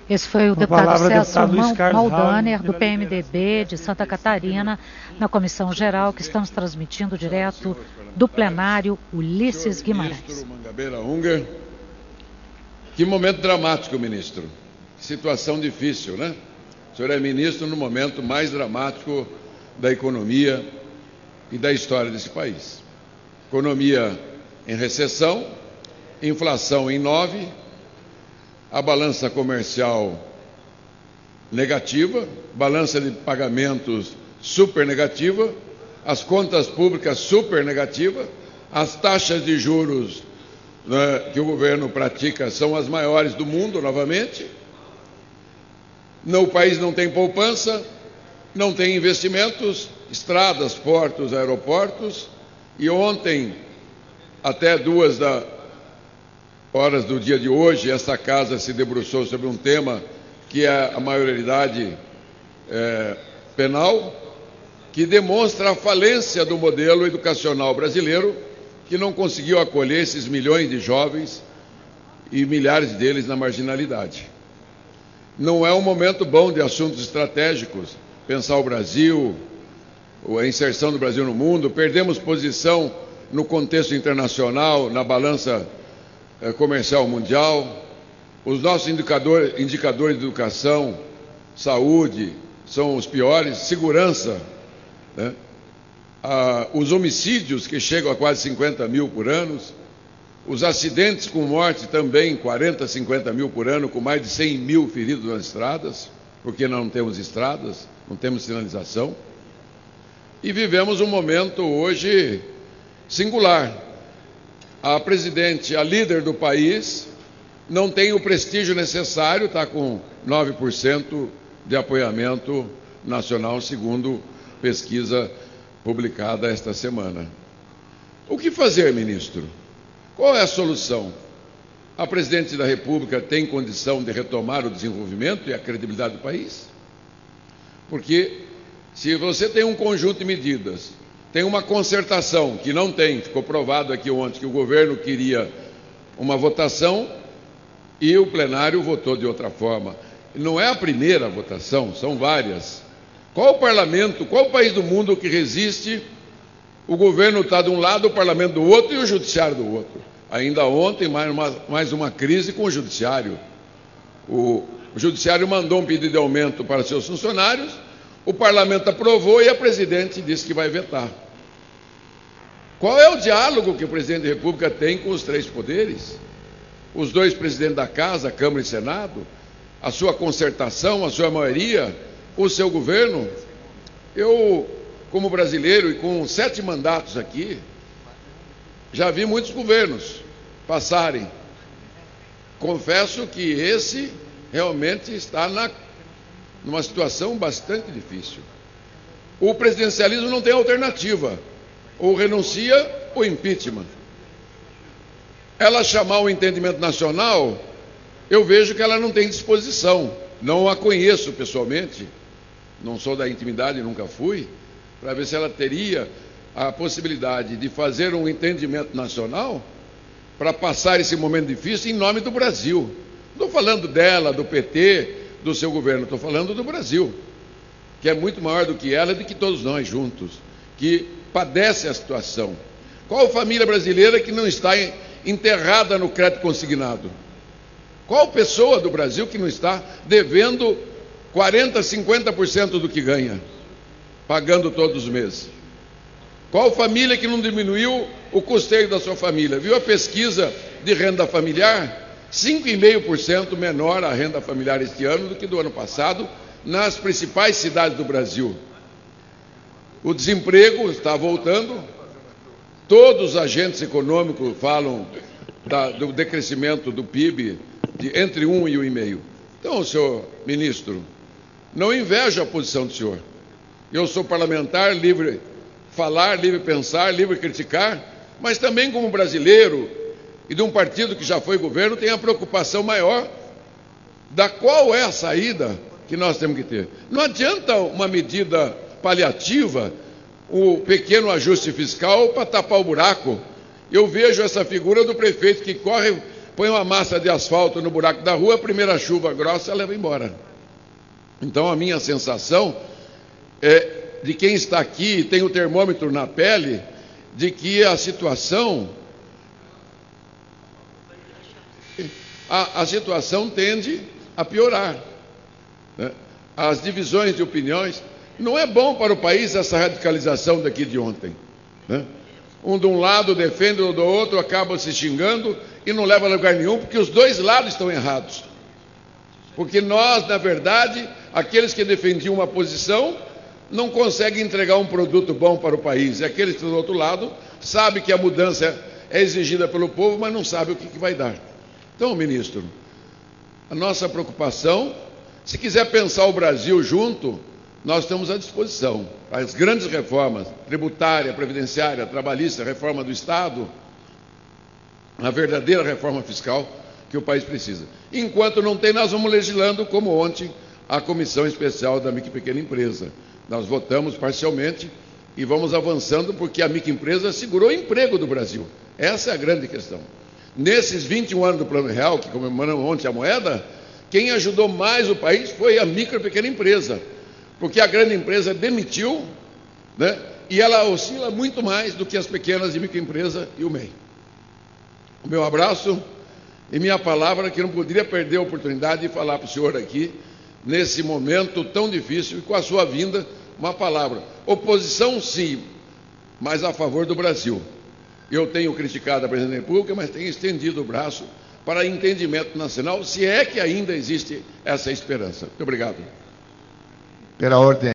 Esse foi o deputado Celso Maldaner, do PMDB de Santa Catarina, na Comissão Geral, que estamos transmitindo direto do plenário Ulisses Guimarães. Mangabeira Unger. Que momento dramático, ministro. Que situação difícil, né? O senhor é ministro no momento mais dramático da economia e da história desse país. Economia em recessão, inflação em 9%, a balança comercial negativa, balança de pagamentos super negativa, as contas públicas super negativas, as taxas de juros, né, que o governo pratica são as maiores do mundo, novamente. O país não tem poupança, não tem investimentos, estradas, portos, aeroportos, e ontem, até 2 horas do dia de hoje, essa casa se debruçou sobre um tema que é a maioridade penal, que demonstra a falência do modelo educacional brasileiro, que não conseguiu acolher esses milhões de jovens e milhares deles na marginalidade. Não é um momento bom de assuntos estratégicos, pensar o Brasil, a inserção do Brasil no mundo. Perdemos posição no contexto internacional, na balança comercial mundial. Os nossos indicadores de educação, saúde, são os piores. Segurança, né? Os homicídios, que chegam a quase 50 mil por ano. Os acidentes com morte também, 40, 50 mil por ano, com mais de 100 mil feridos nas estradas, porque não temos estradas, não temos sinalização. E vivemos um momento hoje singular. A presidente, a líder do país, não tem o prestígio necessário, está com 9% de apoiamento nacional, segundo pesquisa publicada esta semana. O que fazer, ministro? Qual é a solução? A presidente da República tem condição de retomar o desenvolvimento e a credibilidade do país? Porque se você tem um conjunto de medidas, tem uma concertação, que não tem, ficou provado aqui ontem que o governo queria uma votação e o plenário votou de outra forma. Não é a primeira votação, são várias. Qual o parlamento, qual o país do mundo que resiste? O governo está de um lado, o parlamento do outro e o judiciário do outro. Ainda ontem, mais uma crise com o judiciário. O judiciário mandou um pedido de aumento para seus funcionários, o parlamento aprovou e a presidente disse que vai vetar. Qual é o diálogo que o presidente da República tem com os 3 poderes? Os 2 presidentes da Casa, Câmara e Senado, a sua concertação, a sua maioria, o seu governo? Eu, como brasileiro e com 7 mandatos aqui, já vi muitos governos passarem. Confesso que esse realmente está numa situação bastante difícil. O presidencialismo não tem alternativa. Ou renuncia ou impeachment. Ela chamar o entendimento nacional, eu vejo que ela não tem disposição. Não a conheço pessoalmente, não sou da intimidade, nunca fui, para ver se ela teria a possibilidade de fazer um entendimento nacional para passar esse momento difícil em nome do Brasil. Não estou falando dela, do PT, do seu governo, estou falando do Brasil, que é muito maior do que ela e do que todos nós juntos, que padece a situação. Qual família brasileira que não está enterrada no crédito consignado? Qual pessoa do Brasil que não está devendo 40%, 50% do que ganha, pagando todos os meses? Qual família que não diminuiu o custeio da sua família? Viu a pesquisa de renda familiar? 5,5% menor a renda familiar este ano do que do ano passado, nas principais cidades do Brasil. O desemprego está voltando, todos os agentes econômicos falam do decrescimento do PIB de entre 1 e 1,5. Então, senhor ministro, não invejo a posição do senhor. Eu sou parlamentar, livre falar, livre pensar, livre criticar, mas também como brasileiro e de um partido que já foi governo, tem a preocupação maior da qual é a saída que nós temos que ter. Não adianta uma medida paliativa, o pequeno ajuste fiscal para tapar o buraco. Eu vejo essa figura do prefeito que corre põe uma massa de asfalto no buraco da rua, a primeira chuva grossa leva embora. Então a minha sensação é de quem está aqui, tem o termômetro na pele, de que a situação tende a piorar, né? As divisões de opiniões, não é bom para o país essa radicalização daqui de ontem, né? Um de um lado defende, o do outro acaba se xingando e não leva a lugar nenhum, porque os dois lados estão errados. Porque nós, na verdade, aqueles que defendiam uma posição, não conseguem entregar um produto bom para o país. E aqueles que estão do outro lado sabem que a mudança é exigida pelo povo, mas não sabem o que vai dar. Então, ministro, a nossa preocupação, se quiser pensar o Brasil junto, nós estamos à disposição. As grandes reformas, tributária, previdenciária, trabalhista, reforma do Estado, a verdadeira reforma fiscal que o país precisa. Enquanto não tem, nós vamos legislando, como ontem, a Comissão Especial da Micro e Pequena Empresa. Nós votamos parcialmente e vamos avançando, porque a microempresa segurou o emprego do Brasil. Essa é a grande questão. Nesses 21 anos do Plano Real, que comemoramos ontem a moeda, quem ajudou mais o país foi a micro e pequena empresa, porque a grande empresa demitiu, né, e ela oscila muito mais do que as pequenas e microempresas e o MEI. O meu abraço e minha palavra, que não poderia perder a oportunidade de falar para o senhor aqui, nesse momento tão difícil, e com a sua vinda, uma palavra. Oposição, sim, mas a favor do Brasil. Eu tenho criticado a presidente da República, mas tenho estendido o braço para entendimento nacional, se é que ainda existe essa esperança. Muito obrigado. Pela ordem.